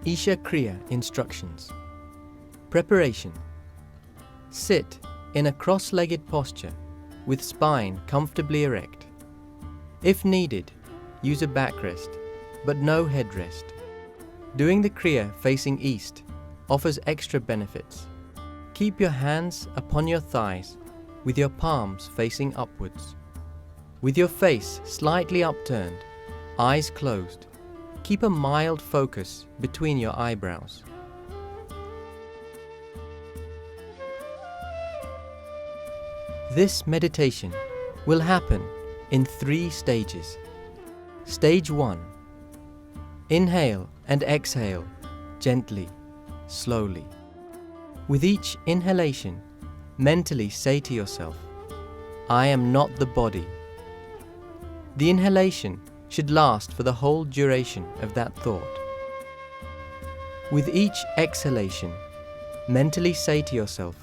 Isha Kriya instructions. Preparation. Sit in a cross-legged posture with spine comfortably erect. If needed, use a backrest, but no headrest. Doing the Kriya facing east offers extra benefits. Keep your hands upon your thighs with your palms facing upwards. With your face slightly upturned, eyes closed, keep a mild focus between your eyebrows. This meditation will happen in 3 stages. Stage 1. Inhale and exhale gently, slowly. With each inhalation, mentally say to yourself, I am not the body. The inhalation should last for the whole duration of that thought. With each exhalation, mentally say to yourself,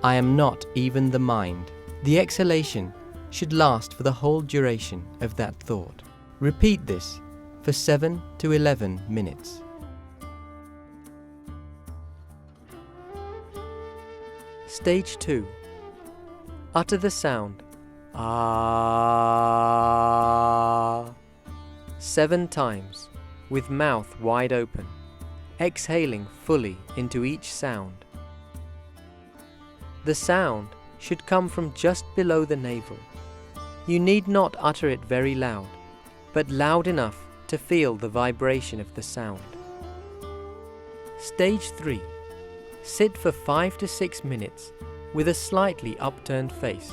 I am not even the mind. The exhalation should last for the whole duration of that thought. Repeat this for 7 to 11 minutes. Stage 2. Utter the sound Ah 7 times with mouth wide open, exhaling fully into each sound. The sound should come from just below the navel. You need not utter it very loud, but loud enough to feel the vibration of the sound. Stage 3. Sit for 5 to 6 minutes with a slightly upturned face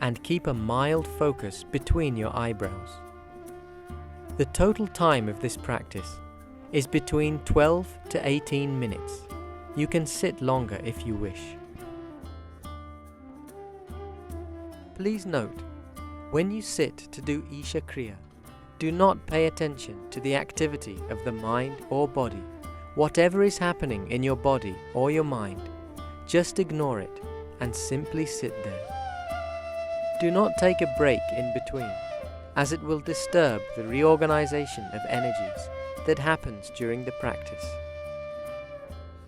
and keep a mild focus between your eyebrows. The total time of this practice is between 12 to 18 minutes. You can sit longer if you wish. Please note, when you sit to do Isha Kriya, do not pay attention to the activity of the mind or body. Whatever is happening in your body or your mind, just ignore it and simply sit there. Do not take a break in between, as it will disturb the reorganization of energies that happens during the practice.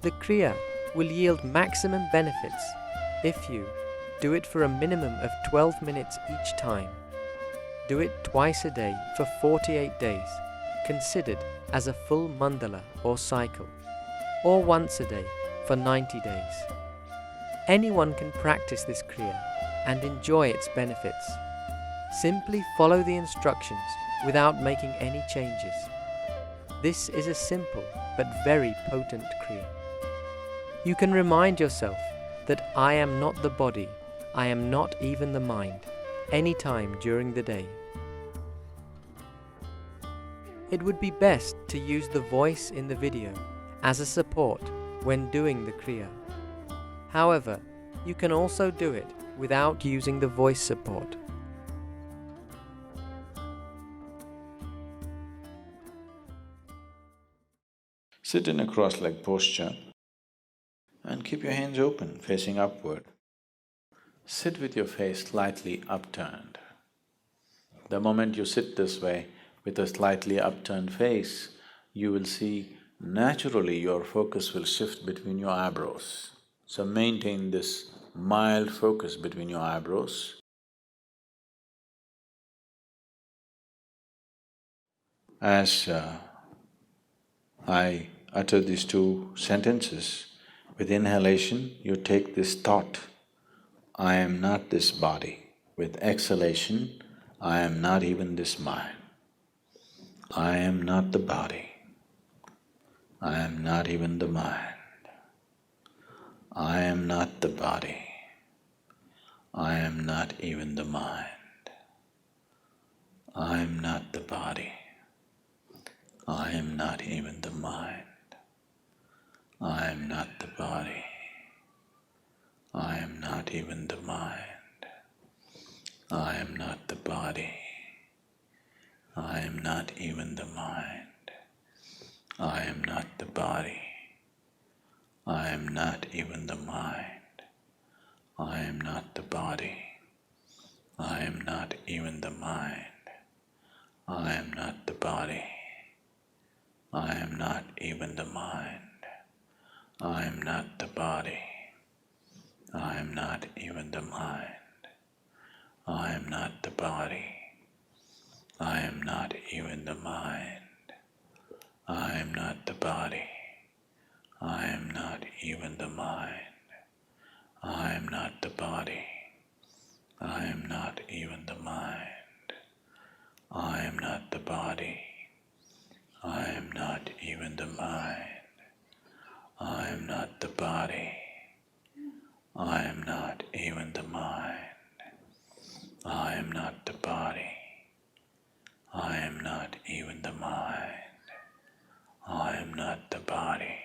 The Kriya will yield maximum benefits if you do it for a minimum of 12 minutes each time. Do it twice a day for 48 days, considered as a full mandala or cycle, or once a day for 90 days. Anyone can practice this Kriya and enjoy its benefits. Simply follow the instructions without making any changes. This is a simple but very potent Kriya. You can remind yourself that I am not the body, I am not even the mind, anytime during the day. It would be best to use the voice in the video as a support when doing the Kriya. However, you can also do it without using the voice support. Sit in a cross-legged posture and keep your hands open, facing upward. Sit with your face slightly upturned. The moment you sit this way, with a slightly upturned face, you will see naturally your focus will shift between your eyebrows. So maintain this mild focus between your eyebrows. As I utter these 2 sentences, with inhalation you take this thought, I am not this body. With exhalation, I am not even this mind. I am not the body. I am not even the mind. I am not the body. I am not even the mind. I am not the body. I am not even the mind. I am not the body. I am not even the mind. I am not the body. I am not even the mind. I am not the body. I am not even the mind. I am not the body. I am not even the mind. I am not the body. I am not even the mind. I am not the body. I am not even the mind. I am not the body. I am not even the mind. I am not the body. I am not even the mind. I am not the body. I am not even the mind. I am not the body. I am not even the mind. I am not the body. I am not even the mind. I am not the body. I am not even the mind. I am not the body.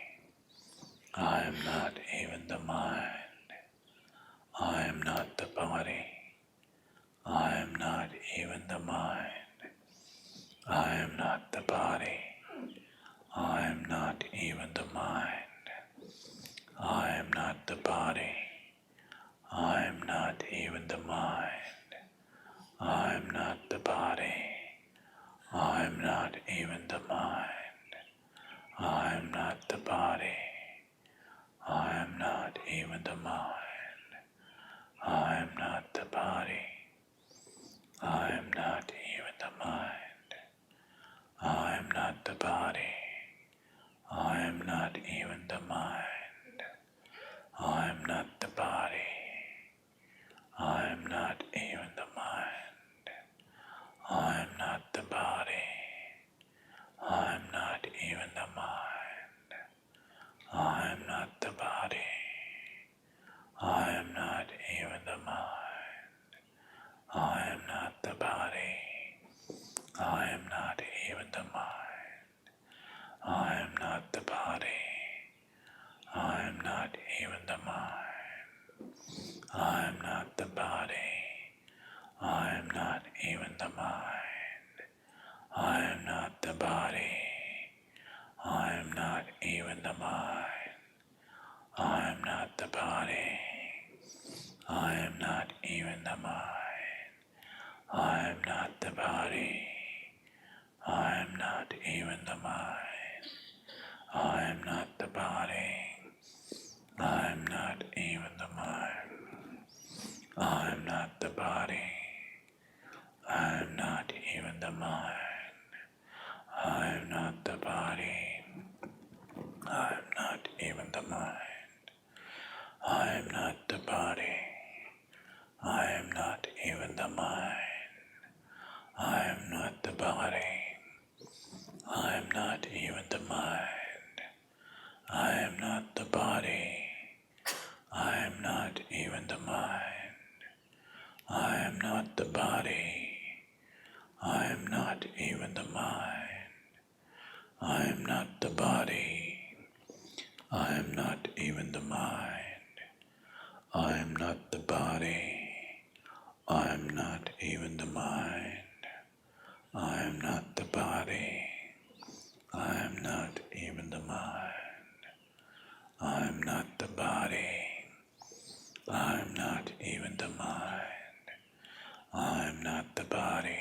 I am not even the mind. I am not the body. I am not even the mind. I am not the body. I am not even the mind. I am not the body. I am not even the mind. I am not the body. I am not even the mind. I am not the body. I am not even the mind. I am not the body. I am not even the mind. I am not the body. I am not even the mind. I am not the body. I am not even the mind. I am not the body. I am not even the mind. I am not the body. I am not even the mind. I am not the body. I am not even the mind. I am not the body. I am not even the mind. I am not the body. I am not even the mind. I am not the body. I am not even the mind. I am not the body. I am not even the mind. I am not the body. I am not even the mind. I am not the body. I am not even the mind. I am not the body. I am not even the mind. I am not the body. I am not even the mind. I am not the body. I am not even the mind. I am not the body. I am not even the mind. I am not the body. I am not even the mind. I am not the body. I am not even the mind. I am not the body. I am not even the mind. I am not the body. I am not even the mind. I am not the body. I am not even the mind. I am not the body. I am not even the mind. I am not the body.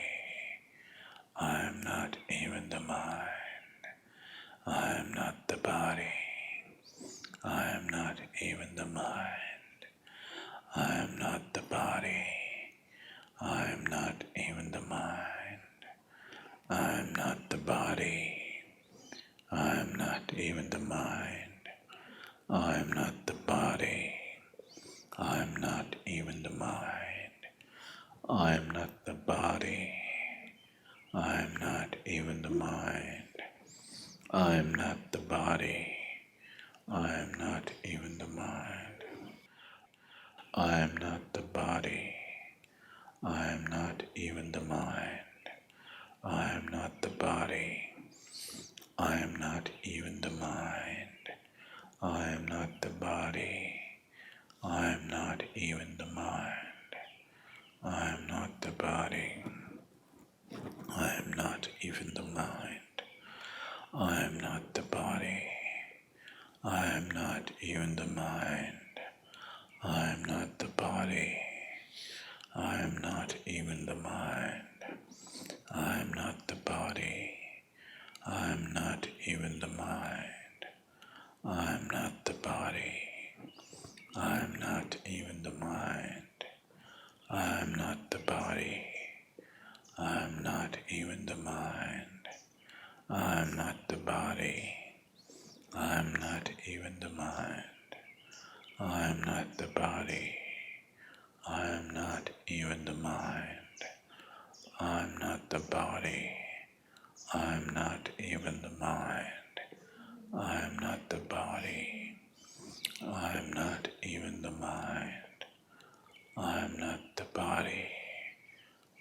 I am not even the mind. I am not the body. I am not even the mind. I am not the body. I am not even the mind. I am not the body. I am not even the mind. I am not the body. I am not even the mind. I am not the body. I am not even the mind. I am not the body. I am not even the mind. I am not the body. I am not even the mind. I am not the body. I am not even the mind. I am not the body. I am not even the mind. I am not the body. I am not even the mind. I am not the body. I am not even the mind. I am not the body. I am not even the mind. I am not the body. I am not even the mind. I'm not the body. I'm not even the mind. I'm not the body. I'm not even the mind. I'm not the body. I'm not even the mind. I'm not the body. I'm not even the mind. I'm not the body. I'm not even the mind. I'm not the body.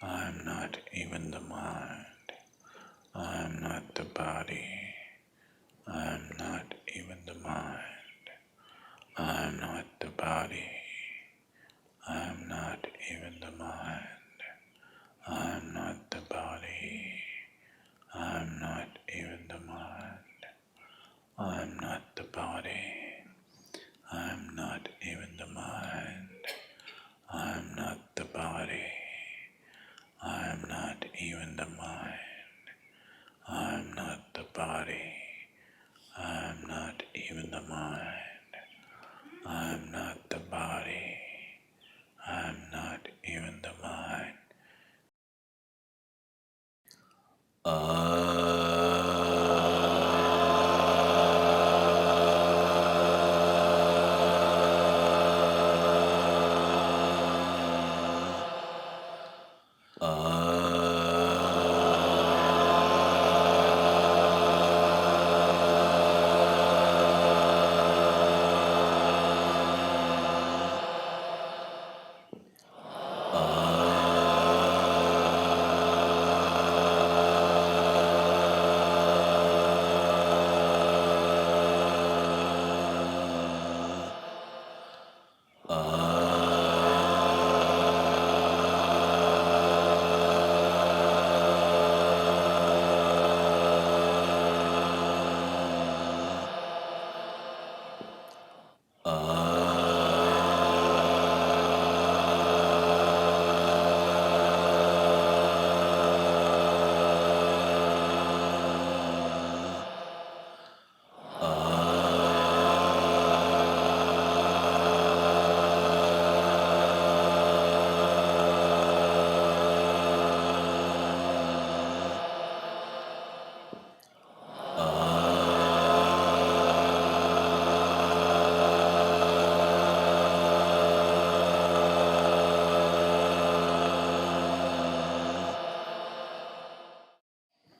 I'm not even the mind. I'm not the body. I'm not even the mind. I'm not the body. I'm not even the mind. I'm not the body. I'm not even the mind. I'm not the body. I'm not even the mind. I'm not the body. I'm not even the mind. I'm not the body. I'm not even the mind. I'm not the body. I'm not even the mind.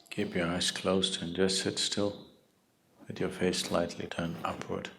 Keep your eyes closed and just sit still with your face slightly turned upward.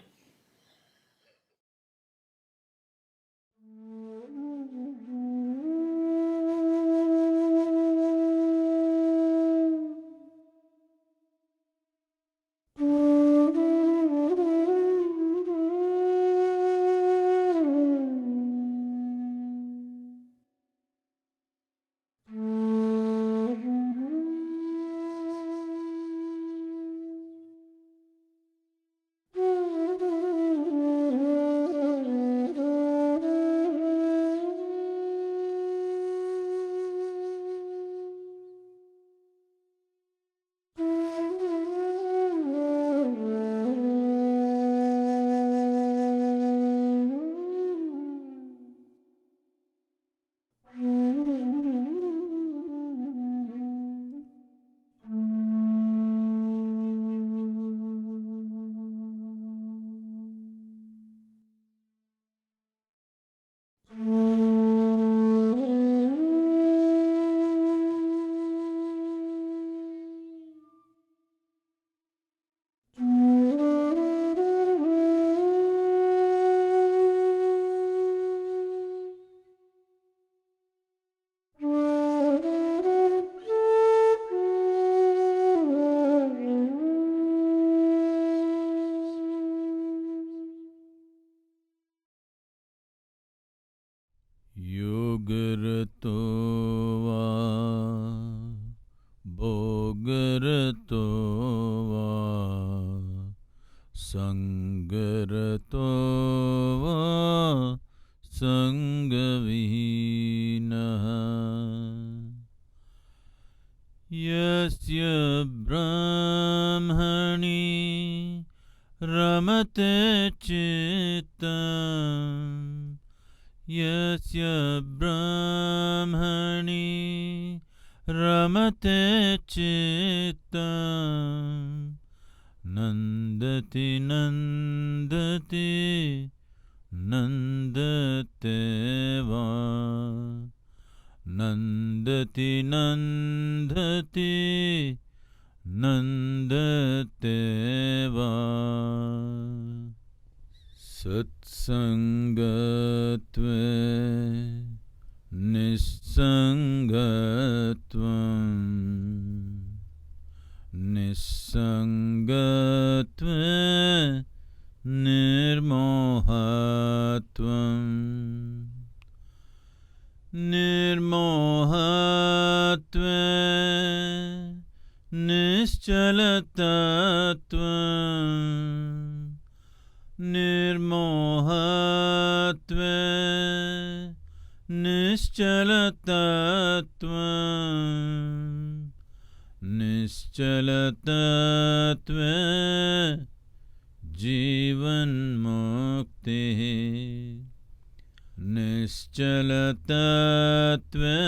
Yogarato va bhogarato va sangarato va sangavihinaha yasya brahmani ramate chitam Yasya brahmani ramate chittam nandati nandati nandate nandati nandati nandate Satsangatve nissangatvam nissangatve nirmohatvam nirmohatve nischalatatvam nirmohatve nischalatatvam nischalatatve jivan mukti nischalatatve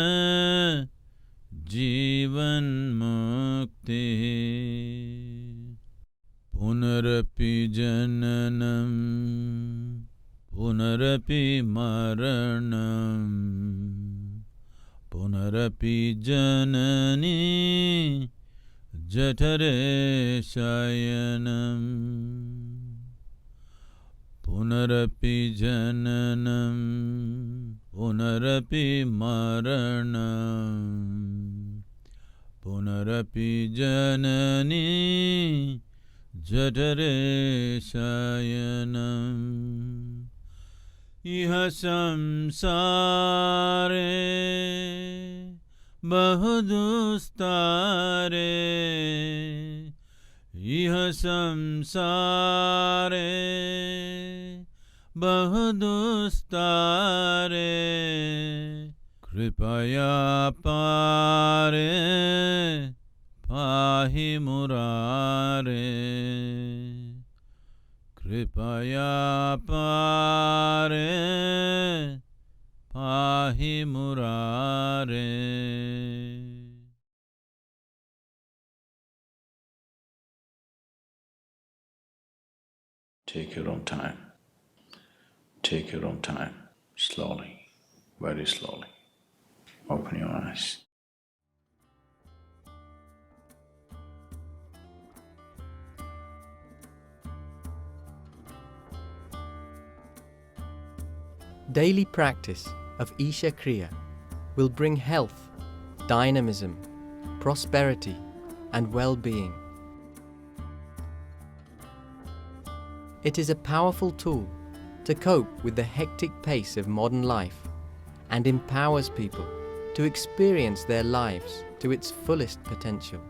jivan mukti Punarapi jananam punarapi maranam punarapi janani jatare shayanam punarapi jananam punarapi maranam punarapi janani jatare shayanam iha samsare bahudustare iha samsare bahudustare kripaya pare pahi murare kripaya pare pahi murare Take your own time. Take your own time. Slowly, very slowly. Open your eyes. Daily practice of Isha Kriya will bring health, dynamism, prosperity, and well-being. It is a powerful tool to cope with the hectic pace of modern life and empowers people to experience their lives to its fullest potential.